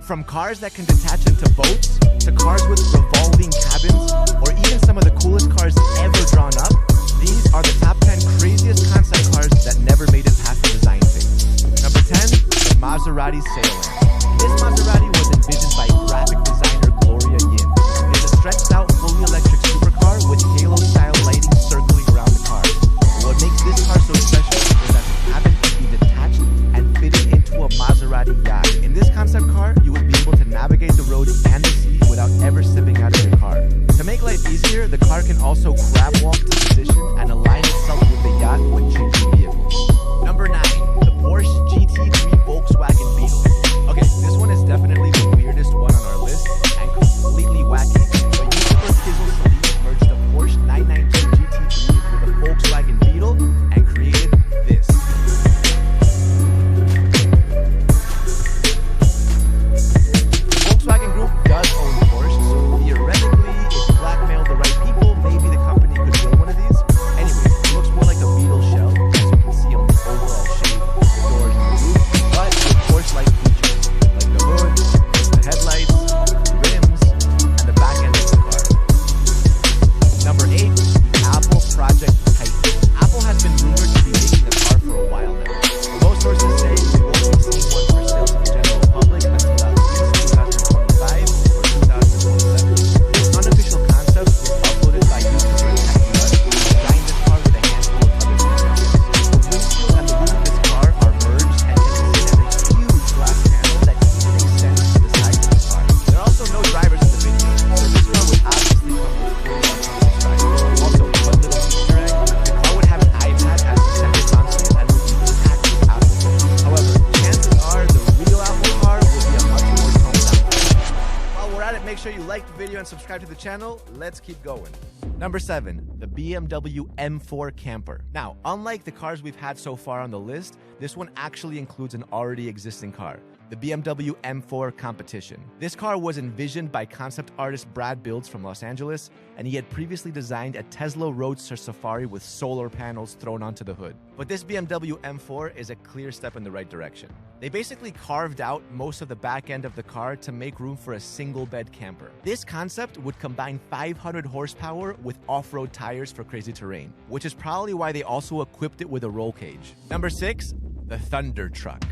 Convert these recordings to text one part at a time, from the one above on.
From cars that can detach into boats, to cars with revolving cabins, or even some of the coolest cars ever drawn up, these are the top 10 craziest concept cars that never made it past the design phase. Number 10, the Maserati Sailland. This Maserati was envisioned by graphic designer Gloria Yin. It's a stretched-out, fully electric supercar with halo-style lighting circling around the car. What makes this car so special is that the cabin can be detached and fitted into a Maserati yacht. In this concept car, you would be able to navigate the road and the sea without ever stepping out of your car. To make life easier, the car can also crab walk to position and align itself with the yacht when changing vehicles. Number 9, the Porsche GT3 Volkswagen Beetle. Okay, this one is definitely the weirdest one on our list and completely wacky, but YouTuber Kizzle Salim merged a Porsche 992 GT3 with a Volkswagen Beetle and created this. The Volkswagen Group does own Porsche, so theoretically, if you blackmailed the right people, maybe the company could build one of these. Anyways, it looks more like a Beetle shell, as you can see on the overall shape, the doors and the roof, but with Porsche-like features, like the hood, the headlights, the rims, and the back end of the car. Number 8, Apple Project Titan. Apple has been rumored to be making a car for a while now. Most sources say we won't be seeing one for sale to the general public until at least 2025 or 2027. This unofficial concept was uploaded by YouTuber Tech, who designed this car with a handful of other details. The windshield and the roof of this car are merged and can be seen as a huge glass panel that even extends to the sides of the car. There are also no drivers in the video, so this car would obviously come with fully autonomous driving. Also, one little Easter egg, the car would have an iPad as the center console and would be packed with Apple. However, chances are the real Apple car will be a much more toned down car. While we're at it, make sure you like the video and subscribe to the channel. Let's keep going. Number 7, the BMW M4 Camper. Now, unlike the cars we've had so far on the list, this one actually includes an already existing car, the BMW M4 Competition. This car was envisioned by concept artist Brad Builds from Los Angeles, and he had previously designed a Tesla Roadster Safari with solar panels thrown onto the hood. But this BMW M4 is a clear step in the right direction. They basically carved out most of the back end of the car to make room for a single bed camper. This concept would combine 500 horsepower with off-road tires for crazy terrain, which is probably why they also equipped it with a roll cage. Number 6, the Thunder Truck.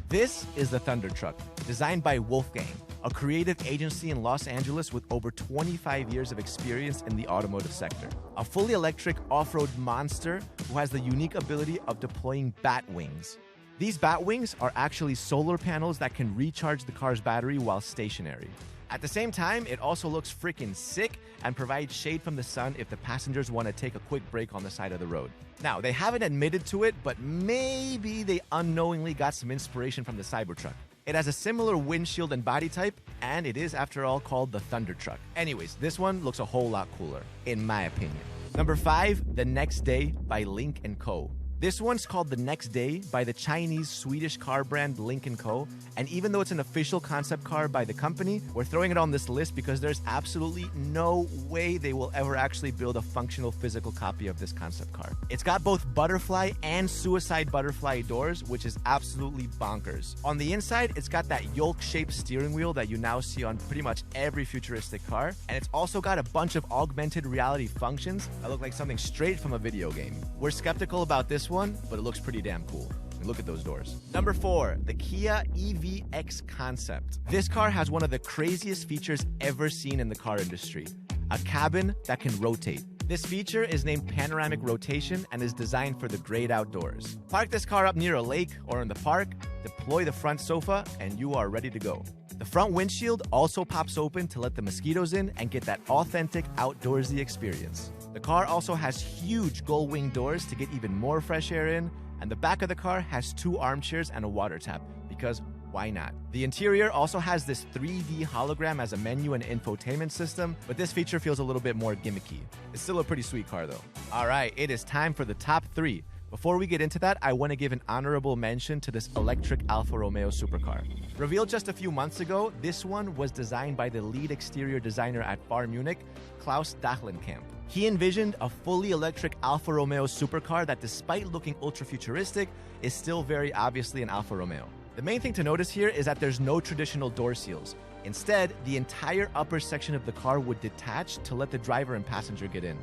This is the Thunder Truck, designed by Wolfgang, a creative agency in Los Angeles with over 25 years of experience in the automotive sector. A fully electric off-road monster who has the unique ability of deploying bat wings. These bat wings are actually solar panels that can recharge the car's battery while stationary. At the same time, it also looks freaking sick and provides shade from the sun if the passengers want to take a quick break on the side of the road. Now, they haven't admitted to it, but maybe they unknowingly got some inspiration from the Cybertruck. It has a similar windshield and body type, and it is, after all, called the Thunder Truck. Anyways, this one looks a whole lot cooler, in my opinion. Number 5, the Next Day by Link & Co. This one's called the Next Day by the Chinese-Swedish car brand Link & Co. And even though it's an official concept car by the company, we're throwing it on this list because there's absolutely no way they will ever actually build a functional physical copy of this concept car. It's got both butterfly and suicide butterfly doors, which is absolutely bonkers. On the inside, it's got that yolk-shaped steering wheel that you now see on pretty much every futuristic car. And it's also got a bunch of augmented reality functions that look like something straight from a video game. We're skeptical about this one, but it looks pretty damn cool. And look at those doors. Number 4, the Kia EV-X concept. This car has one of the craziest features ever seen in the car industry, a cabin that can rotate. This feature is named panoramic rotation and is designed for the great outdoors. Park this car up near a lake or in the park, deploy the front sofa, and you are ready to go. The front windshield also pops open to let the mosquitoes in and get that authentic outdoorsy experience. The car also has huge gull-wing doors to get even more fresh air in, and the back of the car has 2 armchairs and a water tap, because why not? The interior also has this 3D hologram as a menu and infotainment system, but this feature feels a little bit more gimmicky. It's still a pretty sweet car though. Alright, it is time for the top 3. Before we get into that, I want to give an honorable mention to this electric Alfa Romeo supercar. Revealed just a few months ago, this one was designed by the lead exterior designer at Far Munich, Klaus Dahlenkamp. He envisioned a fully electric Alfa Romeo supercar that, despite looking ultra-futuristic, is still very obviously an Alfa Romeo. The main thing to notice here is that there's no traditional door seals. Instead, the entire upper section of the car would detach to let the driver and passenger get in.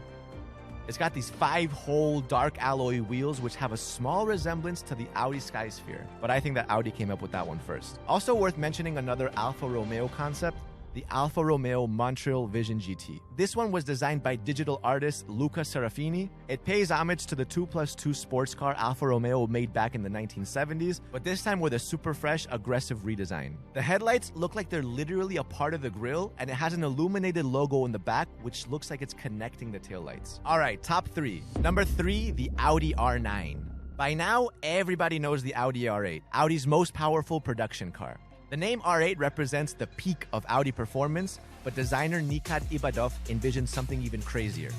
It's got these 5-hole dark alloy wheels which have a small resemblance to the Audi Skysphere, but I think that Audi came up with that one first. Also worth mentioning another Alfa Romeo concept, the Alfa Romeo Montreal Vision GT. This one was designed by digital artist Luca Serafini. It pays homage to the 2+2 sports car Alfa Romeo made back in the 1970s, but this time with a super fresh, aggressive redesign. The headlights look like they're literally a part of the grille, and it has an illuminated logo in the back, which looks like it's connecting the taillights. Alright, top 3. Number 3, the Audi R9. By now, everybody knows the Audi R8, Audi's most powerful production car. The name R8 represents the peak of Audi performance, but designer Nikat Ibadov envisioned something even crazier,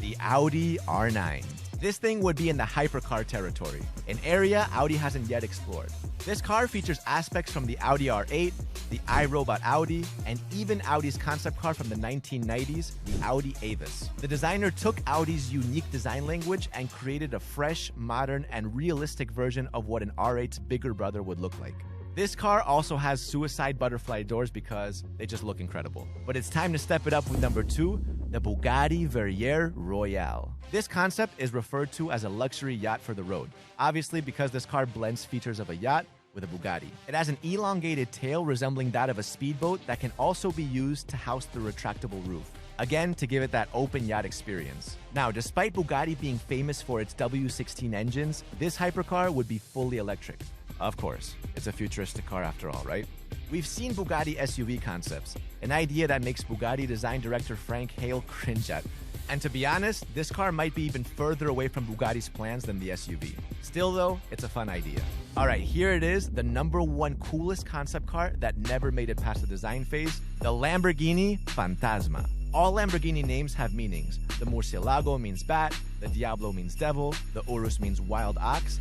the Audi R9. This thing would be in the hypercar territory, an area Audi hasn't yet explored. This car features aspects from the Audi R8, the iRobot Audi, and even Audi's concept car from the 1990s, the Audi Avis. The designer took Audi's unique design language and created a fresh, modern, and realistic version of what an R8's bigger brother would look like. This car also has suicide butterfly doors because they just look incredible. But it's time to step it up with number 2, the Bugatti Verrier Royale. This concept is referred to as a luxury yacht for the road, obviously because this car blends features of a yacht with a Bugatti. It has an elongated tail resembling that of a speedboat that can also be used to house the retractable roof. Again, to give it that open yacht experience. Now, despite Bugatti being famous for its W16 engines, this hypercar would be fully electric. Of course, it's a futuristic car after all, right? We've seen Bugatti SUV concepts, an idea that makes Bugatti design director Frank Hale cringe at. And to be honest, this car might be even further away from Bugatti's plans than the SUV. Still though, it's a fun idea. Alright, here it is, the number 1 coolest concept car that never made it past the design phase, the Lamborghini Fantasma. All Lamborghini names have meanings. The Murcielago means bat, the Diablo means devil, the Urus means wild ox.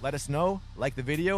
Let us know, like the video,